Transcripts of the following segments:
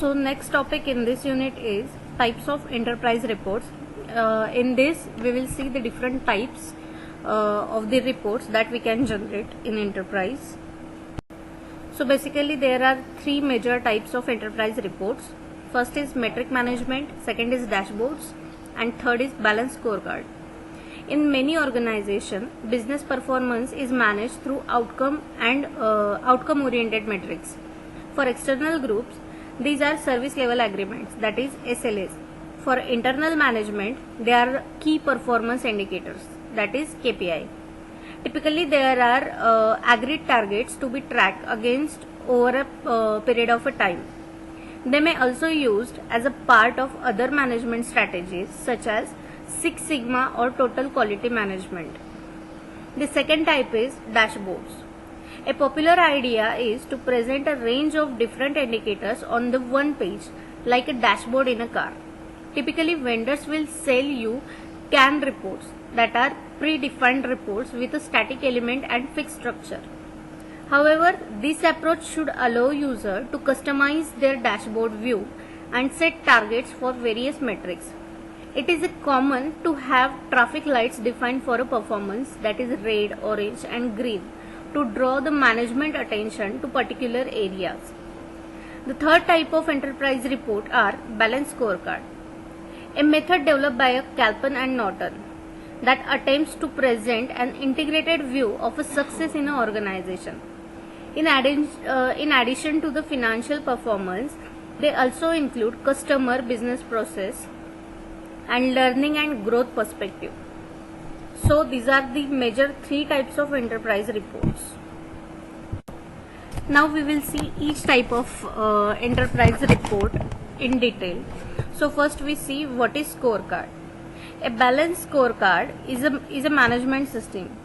So next topic in this unit is types of enterprise reports. In this we will see the different types of the reports that we can generate in enterprise. So basically there are three major types of enterprise reports. First is metric management, second is dashboards, and third is balance scorecard. In many organizations, business performance is managed through outcome and outcome oriented metrics. For external groups, these are service level agreements, that is SLAs. For internal management, they are key performance indicators, that is KPI. Typically, there are agreed targets to be tracked against over a period of a time. They may also be used as a part of other management strategies such as Six Sigma or total quality management. The second type is dashboards. A popular idea is to present a range of different indicators on the one page, like a dashboard in a car. Typically, vendors will sell you CAN reports, that are predefined reports with a static element and fixed structure. However, this approach should allow user to customize their dashboard view and set targets for various metrics. It is common to have traffic lights defined for a performance, that is red, orange and green, to draw the management attention to particular areas. The third type of enterprise report are balance scorecard, a method developed by Kalpan and Norton that attempts to present an integrated view of a success in an organization. In addition to the financial performance, they also include customer business process and learning and growth perspective. So these are the major three types of enterprise reports. Now we will see each type of enterprise report in detail. So first we see what is scorecard. A balanced scorecard is a management system.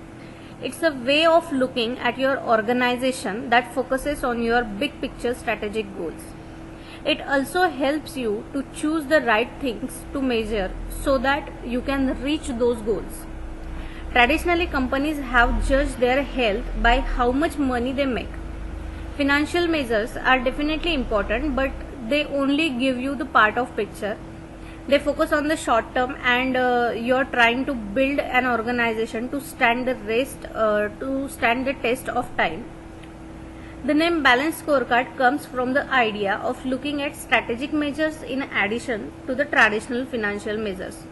It's a way of looking at your organization that focuses on your big picture strategic goals. It also helps you to choose the right things to measure so that you can reach those goals. Traditionally, companies have judged their health by how much money they make. Financial measures are definitely important, but they only give you the part of picture. They focus on the short term, and you're trying to build an organization to stand the test of time. The name balanced scorecard comes from the idea of looking at strategic measures in addition to the traditional financial measures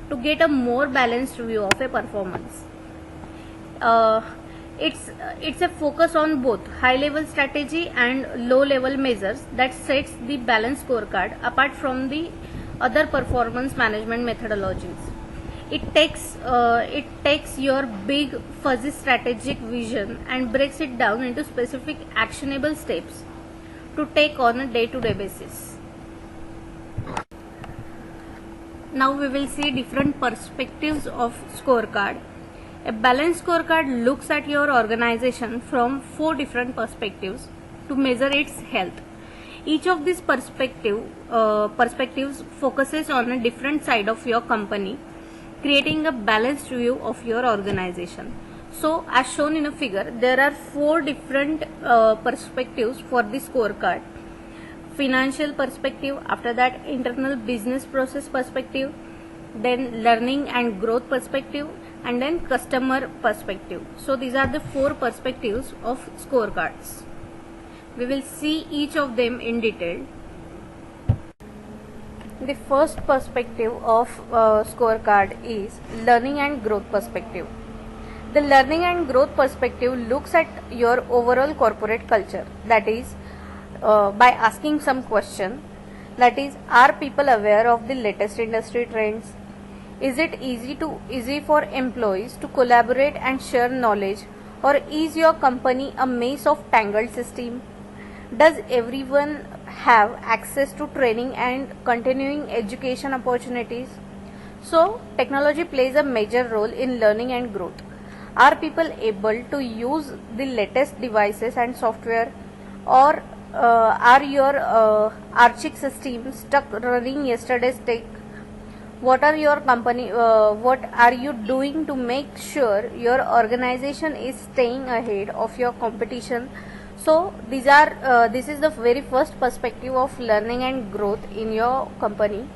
to get a more balanced view of a performance. It's a focus on both high level strategy and low level measures that sets the balanced scorecard apart from the other performance management methodologies. It takes your big fuzzy strategic vision and breaks it down into specific actionable steps to take on a day-to-day basis. Now we will see different perspectives of scorecard. A balanced scorecard looks at your organization from 4 different perspectives to measure its health. Each of these perspectives focuses on a different side of your company, creating a balanced view of your organization. So as shown in a figure, there are 4 different perspectives for the scorecard. Financial perspective, after that internal business process perspective, then learning and growth perspective, and then customer perspective. So these are the 4 perspectives of scorecards. We will see each of them in detail. The first perspective of scorecard is learning and growth perspective. The learning and growth perspective looks at your overall corporate culture, that is by asking some question, that is, are people aware of the latest industry trends? Is it easy for employees to collaborate and share knowledge, or is your company a maze of tangled system? Does everyone have access to training and continuing education opportunities? So, technology plays a major role in learning and growth. Are people able to use the latest devices and software, or are your archaic systems stuck running yesterday's tech? What are you doing to make sure your organization is staying ahead of your competition So this is the very first perspective of learning and growth in your company.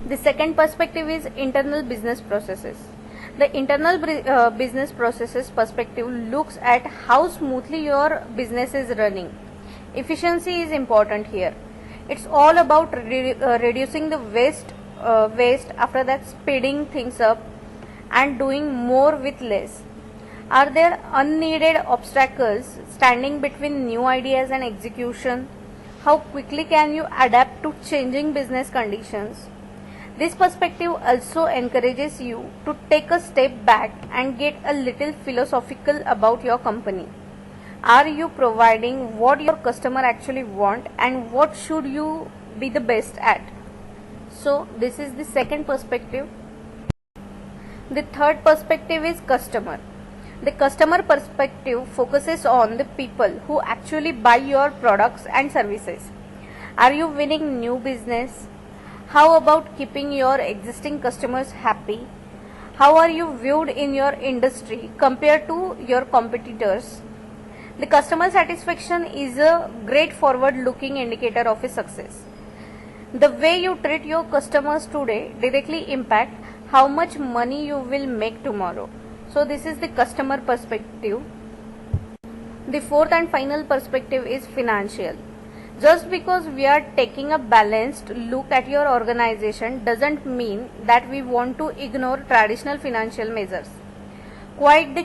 The second perspective is internal business processes. The internal business processes perspective looks at how smoothly your business is running. Efficiency is important here. It's all about reducing the waste, after that speeding things up and doing more with less. Are there unneeded obstacles standing between new ideas and execution? How quickly can you adapt to changing business conditions? This perspective also encourages you to take a step back and get a little philosophical about your company. Are you providing what your customer actually want, and what should you be the best at? So this is the second perspective. The third perspective is customer. The customer perspective focuses on the people who actually buy your products and services. Are you winning new business? How about keeping your existing customers happy? How are you viewed in your industry compared to your competitors? The customer satisfaction is a great forward-looking indicator of a success. The way you treat your customers today directly impact how much money you will make tomorrow. So this is the customer perspective. The fourth and final perspective is financial. Just because we are taking a balanced look at your organization doesn't mean that we want to ignore traditional financial measures. Quite the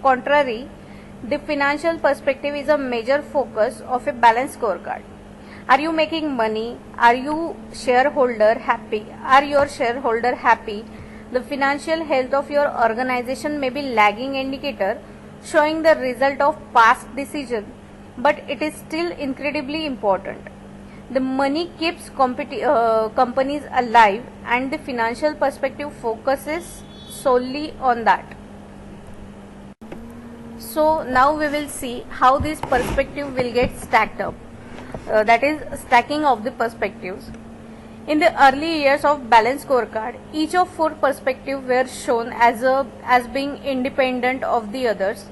contrary, the financial perspective is a major focus of a balanced scorecard. Are you making money? Are your shareholder happy? The financial health of your organization may be lagging indicator showing the result of past decision, but it is still incredibly important. The money keeps companies alive, and the financial perspective focuses solely on that. So now we will see how this perspective will get stacked up. That is stacking of the perspectives. In the early years of balanced scorecard, each of four perspectives were shown as being independent of the others.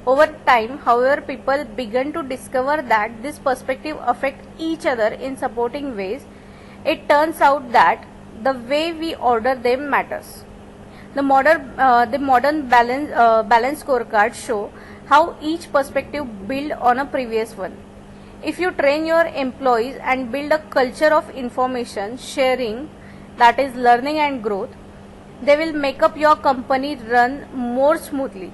Over time, however, people began to discover that this perspective affect each other in supporting ways. It turns out that the way we order them matters. The modern balance scorecard show how each perspective build on a previous one. If you train your employees and build a culture of information sharing, that is learning and growth, they will make up your company run more smoothly.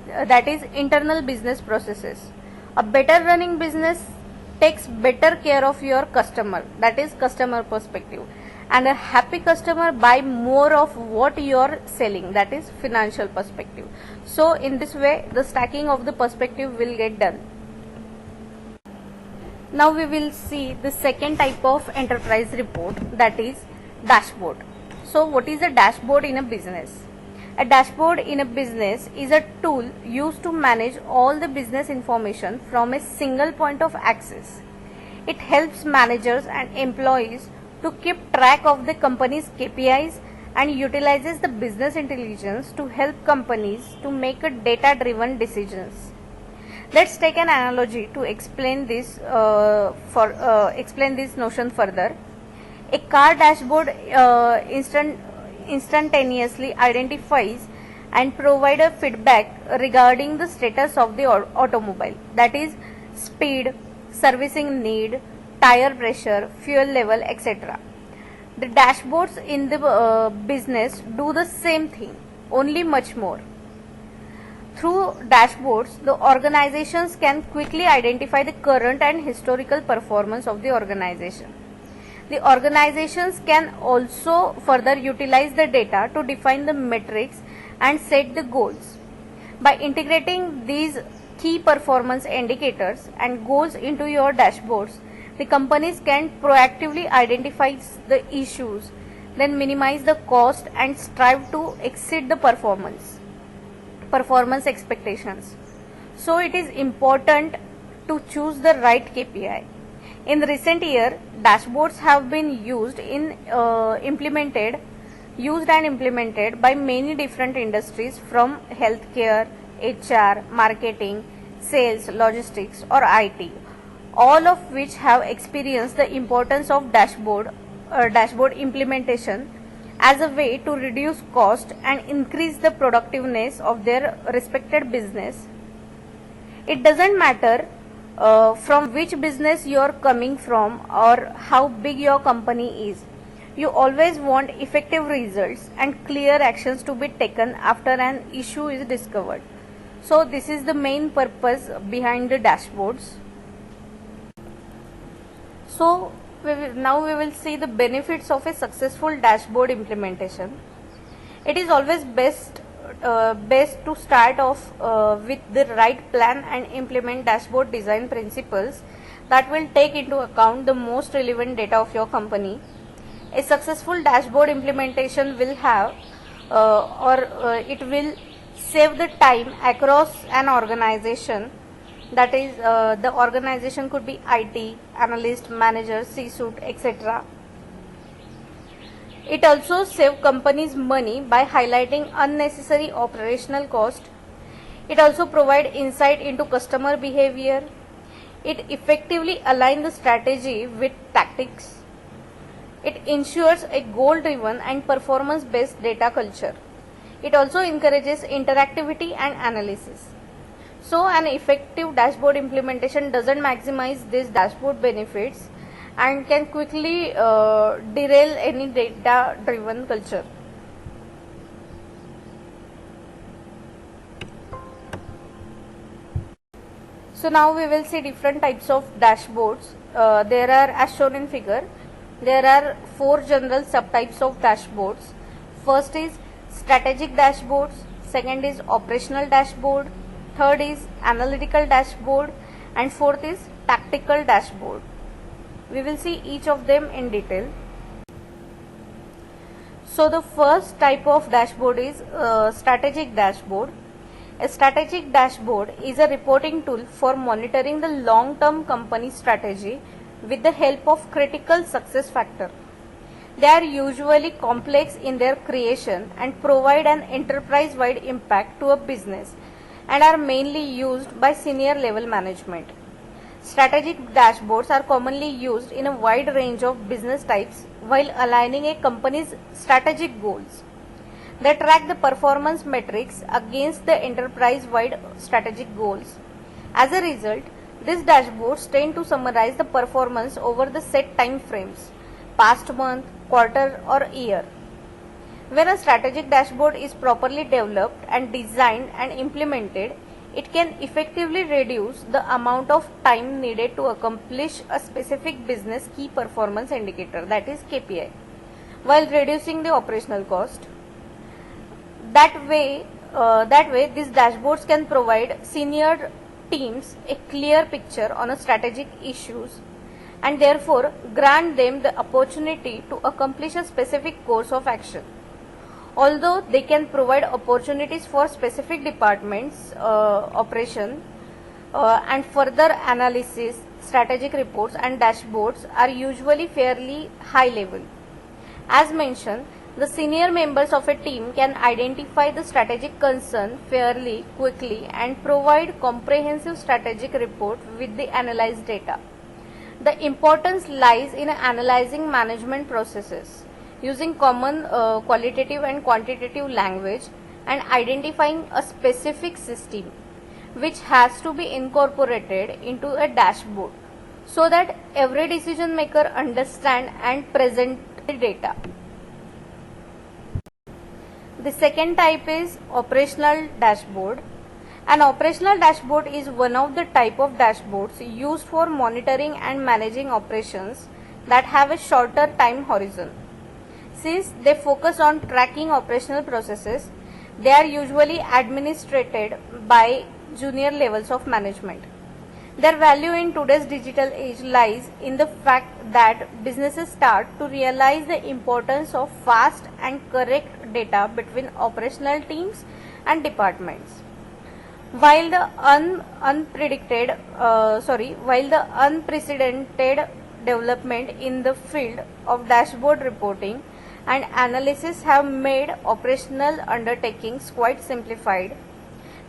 That is internal business processes. A better running business takes better care of your customer, that is customer perspective, and a happy customer buy more of what you are selling, that is financial perspective. So in this way the stacking of the perspective will get done. Now we will see the second type of enterprise report, that is dashboard. So what is a dashboard in a business? A dashboard in a business is a tool used to manage all the business information from a single point of access. It helps managers and employees to keep track of the company's KPIs and utilizes the business intelligence to help companies to make a data-driven decisions. Let's take an analogy to explain this notion further. A car dashboard instantaneously identifies and provides a feedback regarding the status of the automobile, that is speed, servicing need, tire pressure, fuel level, etc. The dashboards in the business do the same thing, only much more. Through dashboards, the organizations can quickly identify the current and historical performance of the organization. The organizations can also further utilize the data to define the metrics and set the goals. By integrating these key performance indicators and goals into your dashboards, the companies can proactively identify the issues, then minimize the cost and strive to exceed the performance expectations. So it is important to choose the right KPI. In recent year, dashboards have been used and implemented by many different industries from healthcare, HR, marketing, sales, logistics, or IT, all of which have experienced the importance of dashboard implementation as a way to reduce cost and increase the productiveness of their respected business. It doesn't matter from which business you are coming from or how big your company is. You always want effective results and clear actions to be taken after an issue is discovered. So this is the main purpose behind the dashboards. So now we will see the benefits of a successful dashboard implementation. It is always best to start off with the right plan and implement dashboard design principles that will take into account the most relevant data of your company. A successful dashboard implementation will have it will save the time across an organization. That is, the organization could be IT, analyst, manager, C-suite, etc. It also saves companies money by highlighting unnecessary operational cost. It also provides insight into customer behavior. It effectively aligns the strategy with tactics. It ensures a goal-driven and performance-based data culture. It also encourages interactivity and analysis. So an effective dashboard implementation doesn't maximize these dashboard benefits and can quickly derail any data-driven culture. So now we will see different types of dashboards. There are, as shown in figure, there are 4 general subtypes of dashboards. First is strategic dashboards, second is operational dashboard, third is analytical dashboard, and fourth is tactical dashboard. We will see each of them in detail. So the first type of dashboard is strategic dashboard. A strategic dashboard is a reporting tool for monitoring the long-term company strategy with the help of critical success factor. They are usually complex in their creation and provide an enterprise-wide impact to a business and are mainly used by senior level management. Strategic dashboards are commonly used in a wide range of business types while aligning a company's strategic goals. They track the performance metrics against the enterprise-wide strategic goals. As a result, these dashboards tend to summarize the performance over the set time frames, past month, quarter, or year. When a strategic dashboard is properly developed and designed and implemented, it can effectively reduce the amount of time needed to accomplish a specific business key performance indicator, that is KPI, while reducing the operational cost. That way, these dashboards can provide senior teams a clear picture on a strategic issues and therefore grant them the opportunity to accomplish a specific course of action. Although they can provide opportunities for specific departments, operation, and further analysis, strategic reports and dashboards are usually fairly high level. As mentioned, the senior members of a team can identify the strategic concern fairly quickly and provide comprehensive strategic report with the analyzed data. The importance lies in analyzing management processes, using common qualitative and quantitative language, and identifying a specific system which has to be incorporated into a dashboard so that every decision maker understand and present the data. The second type is operational dashboard. An operational dashboard is one of the type of dashboards used for monitoring and managing operations that have a shorter time horizon. Since they focus on tracking operational processes, they are usually administered by junior levels of management. Their value in today's digital age lies in the fact that businesses start to realize the importance of fast and correct data between operational teams and departments. While the unprecedented development in the field of dashboard reporting and analysis have made operational undertakings quite simplified,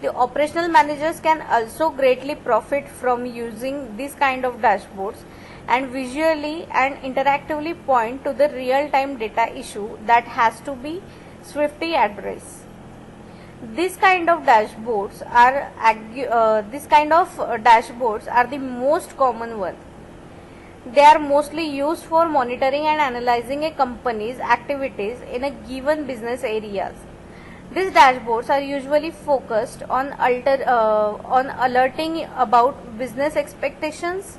The operational managers can also greatly profit from using this kind of dashboards and visually and interactively point to the real-time data issue that has to be swiftly addressed. This kind of dashboards are the most common one. They are mostly used for monitoring and analyzing a company's activities in a given business areas. These dashboards are usually focused on alerting about business expectations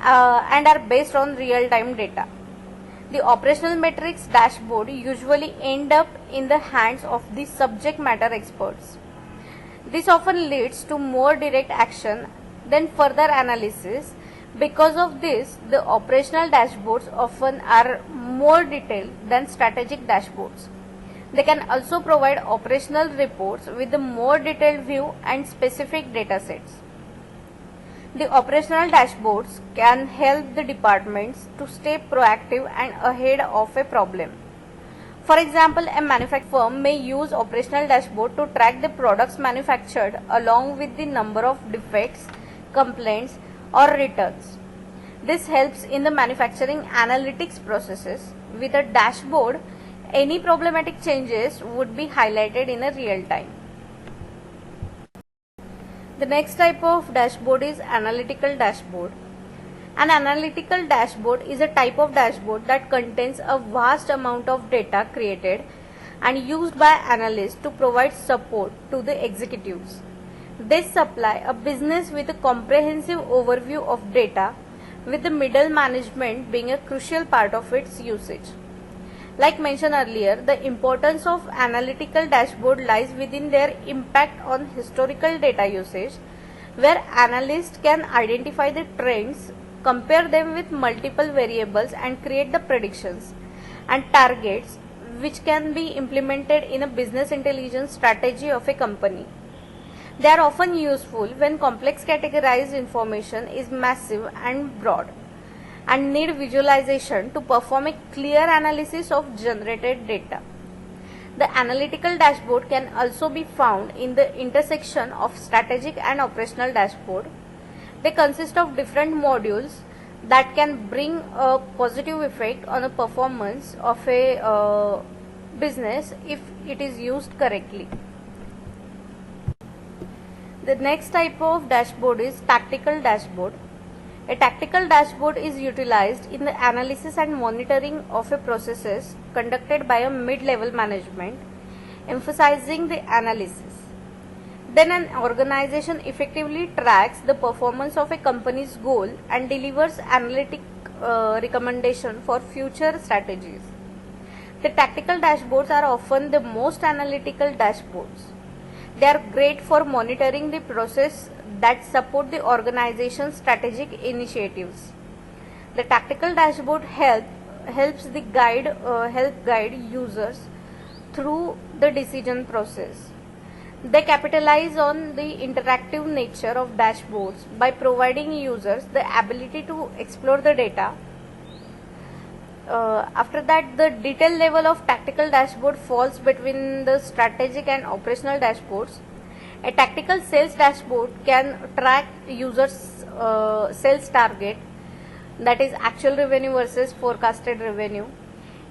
and are based on real-time data. The operational metrics dashboard usually end up in the hands of the subject matter experts. This often leads to more direct action than further analysis. Because of this, the operational dashboards often are more detailed than strategic dashboards. They can also provide operational reports with a more detailed view and specific data sets. The operational dashboards can help the departments to stay proactive and ahead of a problem. For example, a manufacturing firm may use operational dashboard to track the products manufactured along with the number of defects, complaints, or returns. This helps in the manufacturing analytics processes. With a dashboard, any problematic changes would be highlighted in a real time. The next type of dashboard is analytical dashboard. An analytical dashboard is a type of dashboard that contains a vast amount of data created and used by analysts to provide support to the executives. They supply a business with a comprehensive overview of data, with the middle management being a crucial part of its usage. Like mentioned earlier, the importance of analytical dashboard lies within their impact on historical data usage, where analysts can identify the trends, compare them with multiple variables and create the predictions and targets which can be implemented in a business intelligence strategy of a company. They are often useful when complex categorized information is massive and broad and need visualization to perform a clear analysis of generated data. The analytical dashboard can also be found in the intersection of strategic and operational dashboard. They consist of different modules that can bring a positive effect on the performance of a business if it is used correctly. The next type of dashboard is tactical dashboard. A tactical dashboard is utilized in the analysis and monitoring of a processes conducted by a mid-level management, emphasizing the analysis. Then an organization effectively tracks the performance of a company's goal and delivers analytic recommendation for future strategies. The tactical dashboards are often the most analytical dashboards. They are great for monitoring the process that support the organization's strategic initiatives. The tactical dashboard helps guide users through the decision process. They capitalize on the interactive nature of dashboards by providing users the ability to explore the data. After that, the detail level of tactical dashboard falls between the strategic and operational dashboards. A tactical sales dashboard can track users' sales target, that is actual revenue versus forecasted revenue.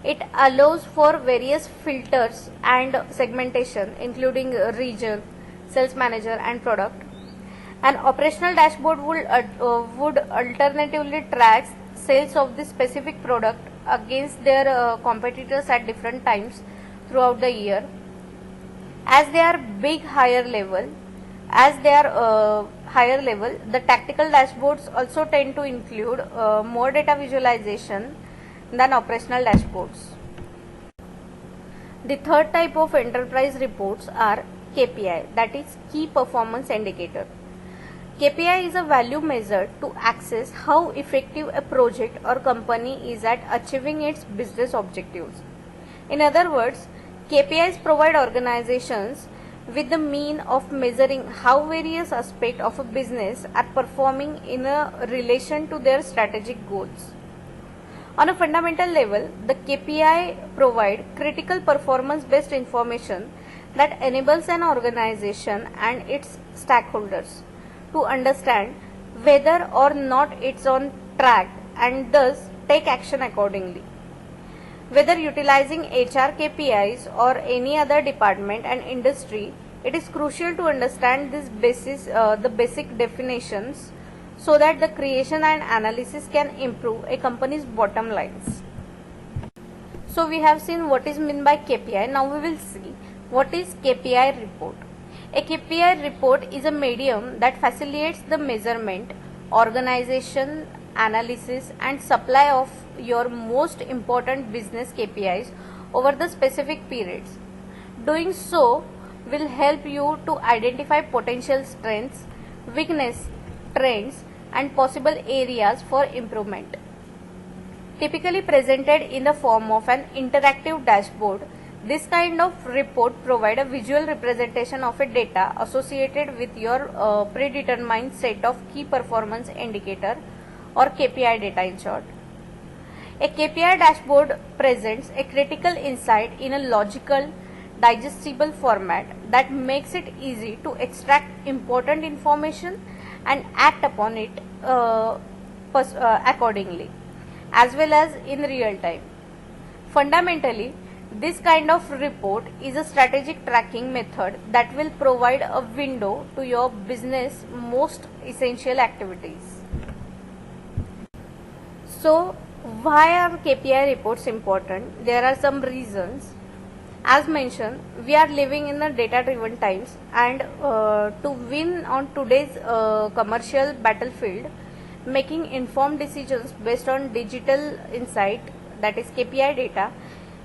It allows for various filters and segmentation, including region, sales manager, and product. An operational dashboard would alternatively track sales of the specific product against their competitors at different times throughout the year. As they are higher level, the tactical dashboards also tend to include more data visualization than operational dashboards. The third type of enterprise reports are KPI, that is key performance indicator. KPI is a value measure to assess how effective a project or company is at achieving its business objectives. In other words, KPIs provide organizations with the mean of measuring how various aspects of a business are performing in relation to their strategic goals. On a fundamental level, the KPI provide critical performance based information that enables an organization and its stakeholders to understand whether or not it's on track and thus take action accordingly. Whether utilizing HR KPIs or any other department and industry, it is crucial to understand the basic definitions so that the creation and analysis can improve a company's bottom lines. So we have seen what is meant by KPI. Now we will see what is KPI report. A KPI report is a medium that facilitates the measurement, organization, analysis and supply of your most important business KPIs over the specific periods. Doing so will help you to identify potential strengths, weakness, trends and possible areas for improvement. Typically presented in the form of an interactive dashboard, this kind of report provides a visual representation of a data associated with your predetermined set of key performance indicator or KPI data in short. A KPI dashboard presents a critical insight in a logical, digestible format that makes it easy to extract important information and act upon it accordingly, as well as in real time. Fundamentally, this kind of report is a strategic tracking method that will provide a window to your business most essential activities. So, why are KPI reports important? There are some reasons. As mentioned, we are living in the data-driven times, and to win on today's commercial battlefield, making informed decisions based on digital insight, that is KPI data,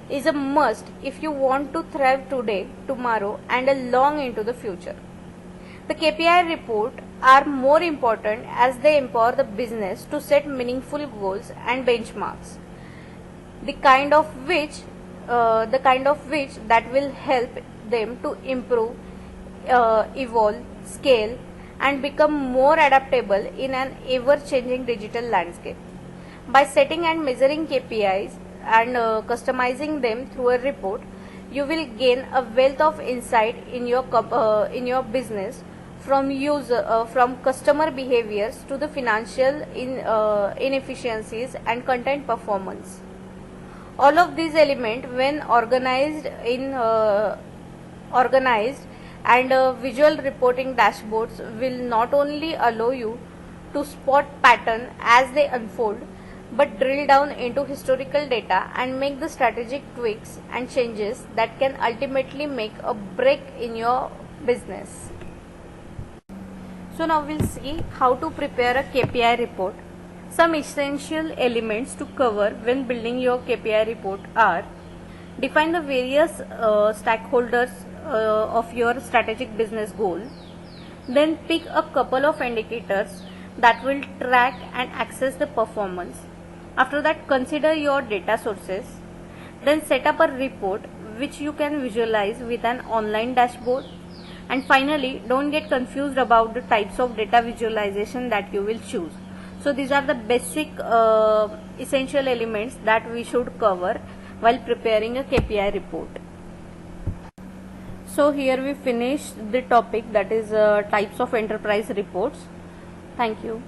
is a must if you want to thrive today, tomorrow and long into the future. The KPI report are more important as they empower the business to set meaningful goals and benchmarks, the kind of which that will help them to improve, evolve, scale and become more adaptable in an ever-changing digital landscape. By setting and measuring KPIs and customizing them through a report, you will gain a wealth of insight in your business, from customer behaviors to the financial inefficiencies and content performance. All of these elements, when organized and visual reporting dashboards, will not only allow you to spot patterns as they unfold, but drill down into historical data and make the strategic tweaks and changes that can ultimately make a break in your business. So now we'll see how to prepare a KPI report. Some essential elements to cover when building your KPI report are: define the various stakeholders of your strategic business goal. Then pick a couple of indicators that will track and access the performance. After that, consider your data sources. Then set up a report which you can visualize with an online dashboard. And finally, don't get confused about the types of data visualization that you will choose. So these are the basic essential elements that we should cover while preparing a KPI report. So here we finish the topic, that is types of enterprise reports. Thank you.